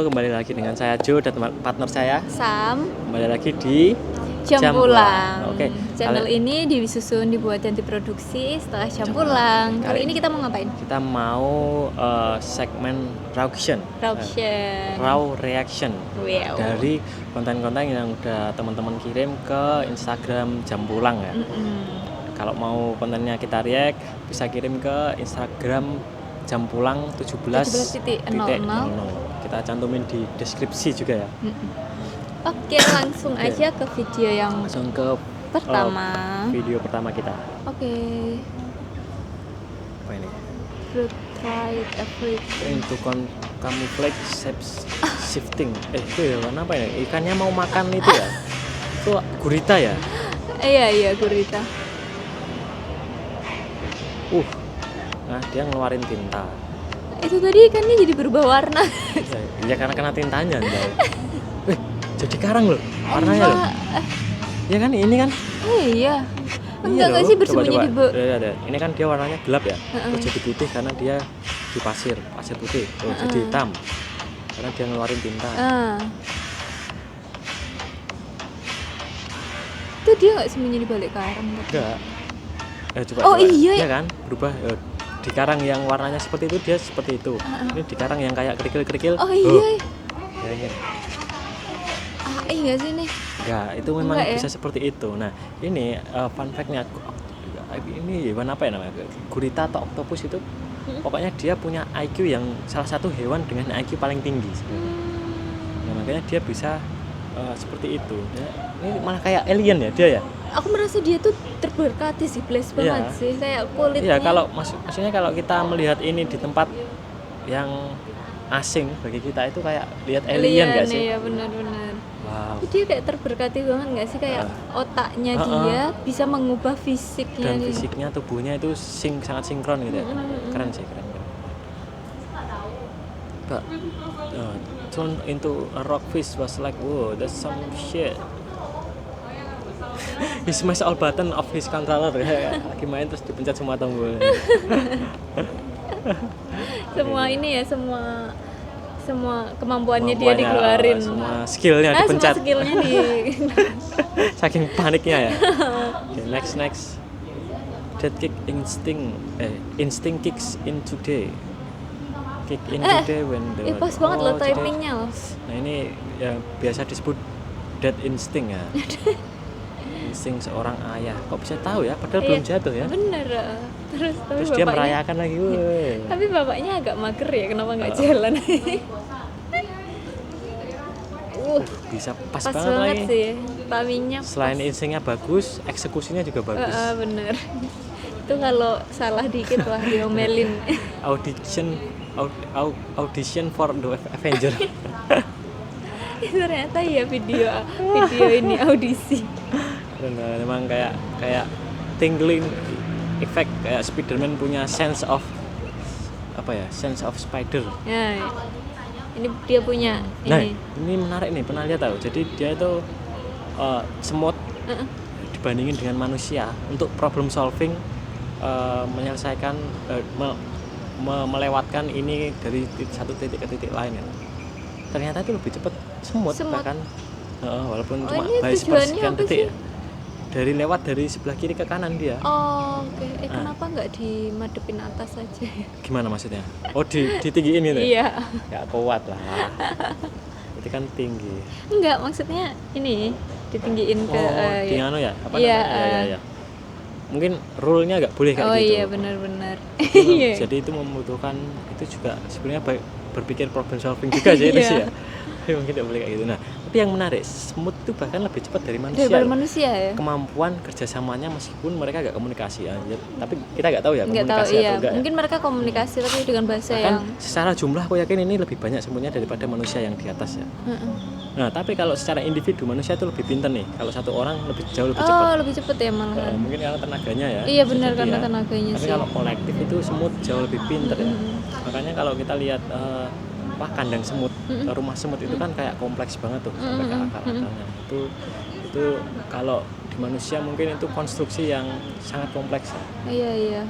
kembali lagi dengan saya Jo dan partner saya Sam. Kembali lagi di Jam Pulang. Oke. Channel ini disusun, dibuat dan diproduksi setelah Jam Pulang. Kali ini kita mau ngapain? Kita mau segmen reaction. Raw reaction. Wow. Dari konten-konten yang udah teman-teman kirim ke Instagram Jam Pulang ya. Kalau mau kontennya kita react, bisa kirim ke Instagram Jam Pulang 17.00. Kita cantumin di deskripsi juga ya. Oke, langsung aja ke video yang langsung ke pertama. Video pertama kita. Oke. Apa ini? Fruit tried everything. Untuk camouflage shifting. Itu ya warna apa ya? Ikannya mau makan itu ya? Itu gurita ya? Iya, gurita. Nah, dia ngeluarin tinta. Itu tadi ikannya jadi berubah warna. Ya karena kena tintanya. Jadi karang loh warnanya loh. Ya kan ini kan? Iya. Enggak sih bersembunyi di ini kan dia warnanya gelap ya. Terus jadi putih karena dia di pasir putih. Jadi hitam karena dia ngeluarin tinta. Itu dia nggak sembunyi di balik karang? Enggak. Coba. Iya. Ya kan? Berubah. Di karang yang warnanya seperti itu dia seperti itu. Ini di karang yang kayak kerikil-kerikil. Iya. Ya. Iya sih nih. Ya, itu memang bisa seperti itu. Nah, ini fun fact-nya ini hewan apa ya namanya? Gurita atau oktopus itu pokoknya dia punya IQ yang salah satu hewan dengan IQ paling tinggi sebenarnya. Nah, makanya dia bisa seperti itu. Ya, ini malah kayak alien ya dia ya. Aku merasa dia tuh terberkati sih, bless banget sih. Kayak kulitnya. Iya, kalau maksudnya kalau kita melihat ini di tempat yang asing bagi kita itu kayak lihat alien nggak sih? Iya, benar-benar. Wow. Dia kayak terberkati banget nggak sih, kayak otaknya dia bisa mengubah fisiknya. Dan fisiknya, tubuhnya itu sangat sinkron gitu ya. Keren sih, keren. But turn into a rockfish was like, wow, that's some shit. He smash all button of his controller ya. Lagi main terus dipencet semua tombol. Semua ini ya, semua kemampuannya dia dikeluarin. Semua skillnya dipencet. Semua skillnya di saking paniknya ya. Okay, next. That kick instinct kicks in today. Kick in today when the pas banget loh timingnya loh. Nah, ini ya biasa disebut dead instinct ya. Insting seorang ayah. Kok bisa tahu ya? Padahal belum jatuh ya. Bener. Terus dia merayakan lagi. Tapi bapaknya agak mager ya, kenapa nggak jalan? Bisa pas banget banget lagi. Sih. Timingnya. Selain instingnya bagus, eksekusinya juga bagus. Bener. Itu kalau salah dikit wah diomelin. Audition for the Avenger. Ternyata ya video ini audisi. Karena memang kayak tingling effect, kayak Spiderman punya sense of spider. Ya, ini dia punya ini menarik nih, pernah lihat tahu. Jadi dia itu semut dibandingin dengan manusia untuk problem solving, menyelesaikan melewatkan ini dari satu titik ke titik lain ya. Ternyata itu lebih cepat semut. Bahkan walaupun cuma by sepersekian detik ya. Dari sebelah kiri ke kanan dia. Oke. Kenapa nggak dimadepin atas aja? Gimana maksudnya? Ditinggiin gitu? Iya. Ya kuat lah. Itu kan tinggi. Enggak, maksudnya ini ditinggiin ke di anu ya? Apa iya, namanya? Ya. Mungkin rule-nya nggak boleh kayak gitu. Iya, benar-benar. Jadi itu membutuhkan, itu juga sebenarnya berpikir problem solving juga sih itu sih ya. Mungkin tidak boleh kayak gitu. Nah, tapi yang menarik, semut itu bahkan lebih cepat dari manusia. Daripada manusia ya. Kemampuan kerjasamanya meskipun mereka nggak komunikasi aja. Tapi kita nggak tahu ya komunikasi atau enggak. Mungkin mereka komunikasi tapi dengan bahasa bahkan yang secara jumlah aku yakin ini lebih banyak semutnya daripada manusia yang di atas ya. Nah, tapi kalau secara individu manusia itu lebih pintar nih. Kalau satu orang jauh lebih cepat. Lebih cepat ya malah. Mungkin karena tenaganya ya. Iya benar, karena tenaganya tapi sih. kalau kolektif itu semut jauh lebih pintar ya. Makanya kalau kita lihat kandang semut, rumah semut itu kan kayak kompleks banget tuh sampai ke akar-akarnya. Itu kalau di manusia mungkin itu konstruksi yang sangat kompleks. Iya.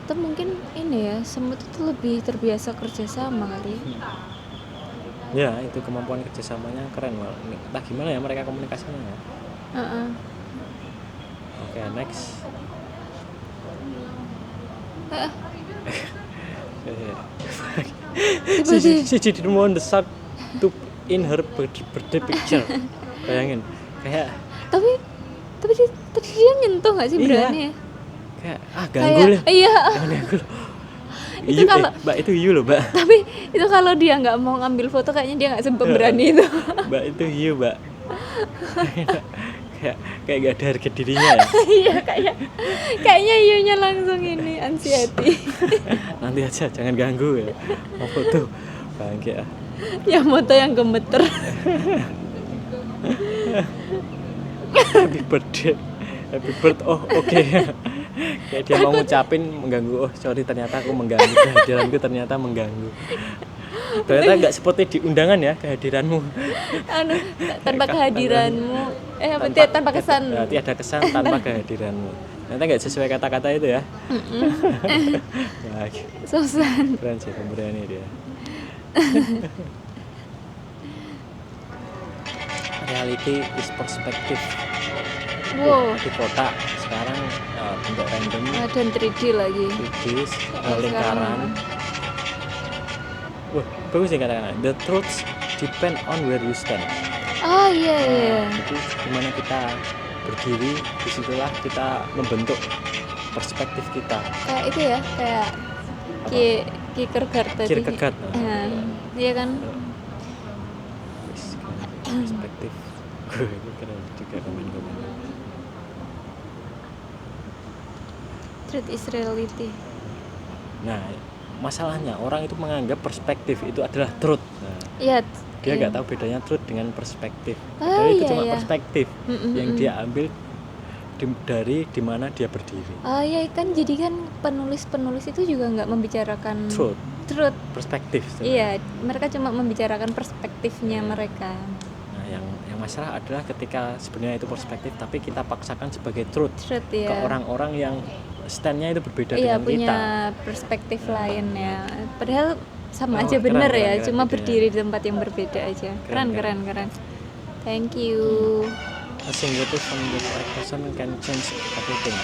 Atau mungkin ini ya, semut itu lebih terbiasa kerja sama kali. Ya itu kemampuan kerjasamanya keren Wal. Entah gimana ya mereka komunikasinya ya. Heeh. Oke, next. Heeh. She didn't want the shark to in her birthday picture. Bayangin kayak tapi dia nyentuh nggak sih, Iya. berani ya? kayak ganggu lah. Iya. Jangan ganggu loh. Itu kalau- Mbak itu hiu loh Mbak. Tapi itu kalau dia nggak mau ngambil foto kayaknya dia nggak berani itu. Mbak itu hiu Mbak. kayak gak ada harga dirinya ya. Iya, kayaknya hiunya langsung ini anxiety. Nanti aja jangan ganggu ya. Mau foto bangke ya. Ya moto yang gemeter. Happy birthday. Happy birthday. Oh oke. Kayak dia mau ngucapin mengganggu. Oh sorry ternyata aku mengganggu. Kehadiranku ternyata mengganggu. Ternyata nggak seperti di undangan ya kehadiranmu. Tanpa kehadiranmu tanpa kesan. Berarti ada kesan tanpa kehadiranmu. Ternyata nggak sesuai kata-kata itu ya. Wah, Sosan. keren sih pemberiannya dia. Reality is perspective. Wow. Di kota sekarang bentuk random, Dan 3D lagi. kudis, Sekarang. lingkaran. Wah, bagus sih kata-kata. The truth depend on where you stand. Oh iya. Jadi dimana kita berdiri, disitulah kita membentuk perspektif kita. Kayak itu ya, kayak Kierkegaard tadi. Kierkegaard. Iya kan? Perspektif. Itu keren juga komen-komen. Truth is reality. Nah, masalahnya orang itu menganggap perspektif itu adalah truth. Nah, Iya. dia nggak tahu bedanya truth dengan perspektif. Oh, Padahal itu iya, cuma iya. perspektif yang dia ambil dari dimana dia berdiri. Oh iya kan, jadi kan penulis itu juga nggak membicarakan truth. Perspektif. Iya, mereka cuma membicarakan perspektifnya mereka. Nah, yang masalah adalah ketika sebenarnya itu perspektif tapi kita paksakan sebagai truth Truth ke ya. orang-orang yang stand-nya itu berbeda Iya, dengan punya kita. perspektif lain ya. Padahal sama Oh, aja keren, bener keren, ya, keren cuma idenya. berdiri di tempat yang berbeda aja. Keren, Keren. Thank you. A single tooth from the right person can change everything.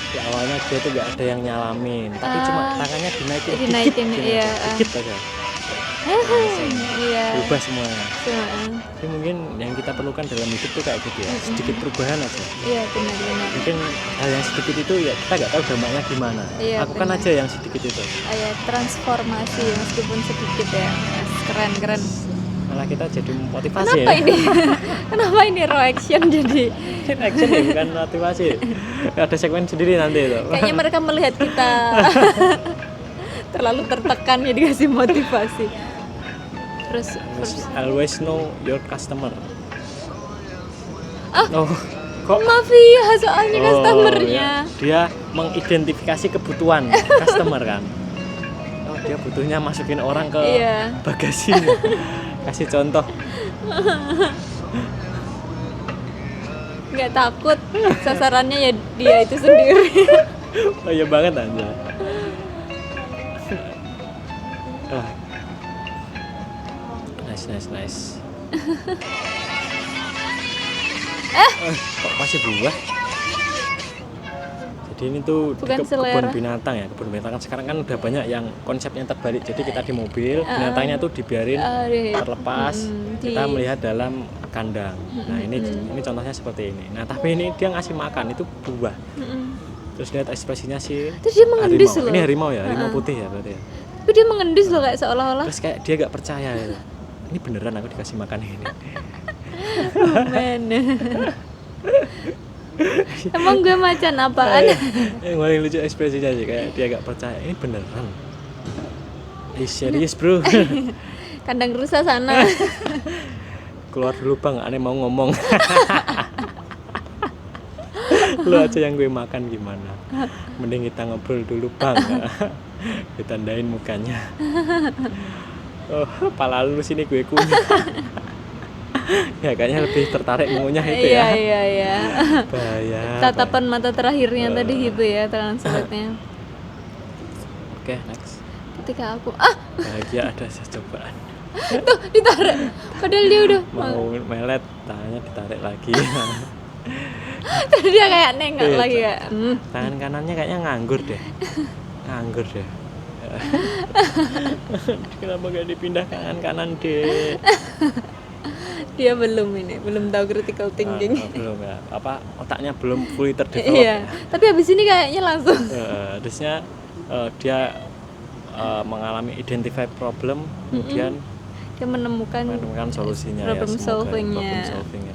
Di awalnya dia tuh gak ada yang nyalamin, tapi cuma tangannya dinaikin dinaikin, iya, dikit aja. Iya. Berubah semuanya. Cuma, Jadi mungkin yang kita perlukan dalam hidup tuh kayak gitu ya, sedikit perubahan aja. iya benar. Mungkin hal yang sedikit itu ya kita nggak tahu dampaknya gimana. Iya, Lakukan benar. aja yang sedikit itu. Ya, transformasi meskipun sedikit ya. Keren. Malah kita jadi motivasi Kenapa ya. ini? Kenapa ini raw action jadi? Action ya, bukan motivasi. Ada segmen sendiri nanti itu. Kayaknya mereka melihat kita terlalu tertekan jadi kasih motivasi. Terus Always know your customer. Oh, kok mafia soalnya customernya. ya. Dia mengidentifikasi kebutuhan customer kan. Oh, dia butuhnya masukin orang ke Iya. bagasinya. Kasih contoh. Nggak takut sasarannya ya dia itu sendiri. Oh iya banget aja. Ah. Nice. Kok masih buah? Jadi ini tuh Bukan di kebun selera. binatang ya. Kebun binatang kan sekarang kan udah banyak yang konsepnya terbalik. Jadi kita di mobil, binatangnya tuh dibiarin terlepas. Kita melihat dalam kandang. Nah ini contohnya seperti ini. Nah tapi ini dia ngasih makan itu buah. Terus lihat ekspresinya sih. Terus dia mengendus harimau. loh. Ini harimau ya, harimau putih ya berarti ya. Tapi dia mengendus loh kayak seolah-olah. Terus kayak dia gak percaya ya. Ini beneran aku dikasih makan ini. Men. Emang gue macan apaan? Yang paling lucu ekspresinya sih kayak dia gak percaya. Ini beneran. Serius bro. Kandang rusa sana. Keluar dulu bang, aneh mau ngomong. Lu aja yang gue makan gimana. Mending kita ngobrol dulu bang. Ditandain mukanya. Oh, pala lu sini gue kunyah. Ya kayaknya lebih tertarik mengunyah itu ya. Iya. Bahaya. Tatapan mata terakhirnya tadi gitu ya, translate-nya. Oke, next. ketika aku bahagia ada cobaan. tuh ditarik padahal dia udah Mau melet, tangannya ditarik lagi. terus dia kayak nengok Iya, lagi kayak Tangan kanannya kayaknya nganggur deh. Nganggur deh. Kenapa gak dipindah tangan kanan deh? dia belum tahu critical thinking. Belum ya. Apa otaknya belum fully terdevelop. Iya, tapi habis ini kayaknya langsung Harusnya dia mengalami identify problem, kemudian dia menemukan solusinya problem ya, semoga solvingnya. problem solvingnya.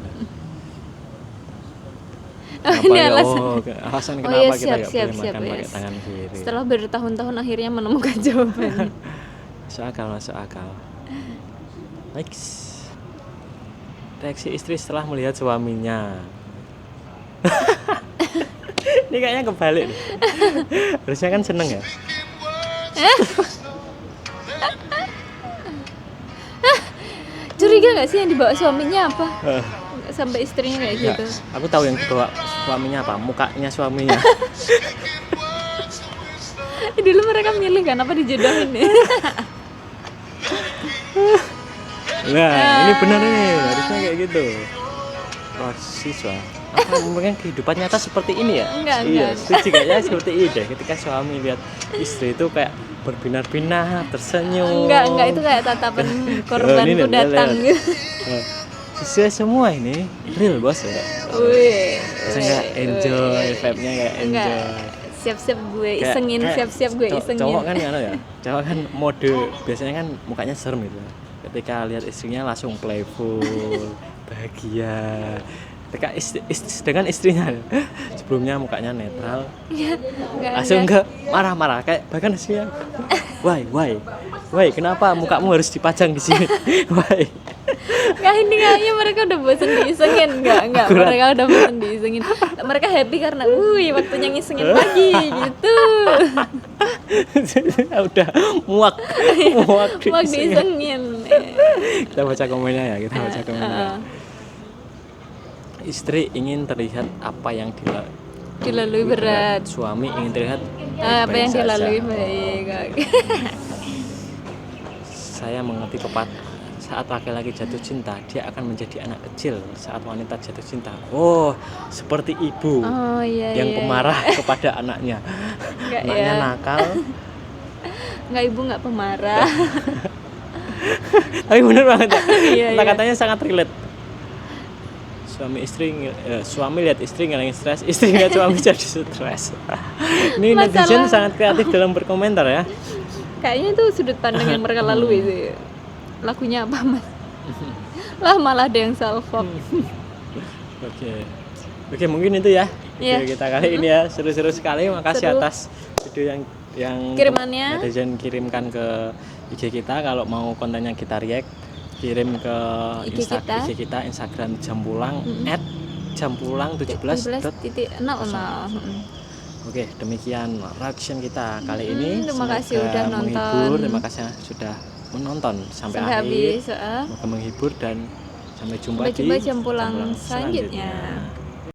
Ini ya? Oh alasan kenapa iya, kita nggak siap, boleh makan pakai yes. tangan kiri. Setelah bertahun-tahun akhirnya menemukan jawabannya. Masuk akal. Next. Reaksi istri setelah melihat suaminya. Ini kayaknya kebalik nih. Harusnya kan seneng ya. Curiga nggak sih yang dibawa suaminya apa? Sampai istrinya kayak Nggak, gitu. aku tahu yang dibawa suaminya apa, mukanya suaminya. Dulu mereka milih kan apa dijodohin ya? Nah, ini benar nih, harusnya kayak gitu. Siswa. Apa mungkin kehidupan nyata seperti ini ya? Enggak. Iya, setuju kayaknya seperti ini deh. Ketika suami lihat istri itu kayak berbinar-binar, tersenyum. Enggak itu kayak tatapan korbanku nih, datang lihat. gitu. Sesuai semua ini, real bos ya. Wih. Saya enjoy, vibe-nya kayak Enggak. enjoy. Siap-siap gue Kayak- isengin, kayak siap-siap gue isengin. Cowok kan ya, cowok kan mode biasanya kan mukanya serem gitu. Ketika lihat istrinya langsung playful, bahagia. Ketika dengan istrinya sebelumnya mukanya netral, Enggak. langsung ke marah-marah kayak bahkan istrinya, why, kenapa mukamu harus dipajang di sini, why? Enggak, ini kayaknya mereka udah bosan diisengin. Enggak, Akurat. mereka udah bosan diisengin. Mereka happy karena waktunya ngisengin lagi gitu. Udah muak Mau diisengin. diisengin. Kita baca komennya ya, kita baca komennya. Istri ingin terlihat apa yang Dilalui berat. suami ingin terlihat Apa yang baik-baik dilalui saja. baik. Saya mengerti saat laki-laki jatuh cinta, dia akan menjadi anak kecil saat wanita jatuh cinta. Oh, seperti ibu Oh iya. yang iya, pemarah kepada anaknya. Enggak Anaknya ya. nakal. Enggak, ibu enggak pemarah. Tapi bener banget ya. Iya, iya. Kata-katanya sangat relate. Suami lihat istri ngilangin stres, istri lihat suami jadi stres. Ini netizen sangat kreatif dalam berkomentar ya. Kayaknya itu sudut pandang yang mereka lalui sih. Lakunya apa mas? Lah malah ada yang salfok. Oke, mungkin itu ya Iya. video kita kali ini ya, seru-seru sekali. Makasih Seru. atas video yang Kirimannya. netizen kirimkan ke IG kita. Kalau mau kontennya kita react, kirim ke IG kita Instagram Jampulang @jampulang17.0. 17.00. Oke, demikian reaction kita kali ini. Terima kasih Semoga udah nonton. menghibur. Terima kasih sudah menonton sampai akhir. habis. Semoga menghibur dan sampai jumpa Sampai jumpa di Jampulang Jampulang selanjutnya.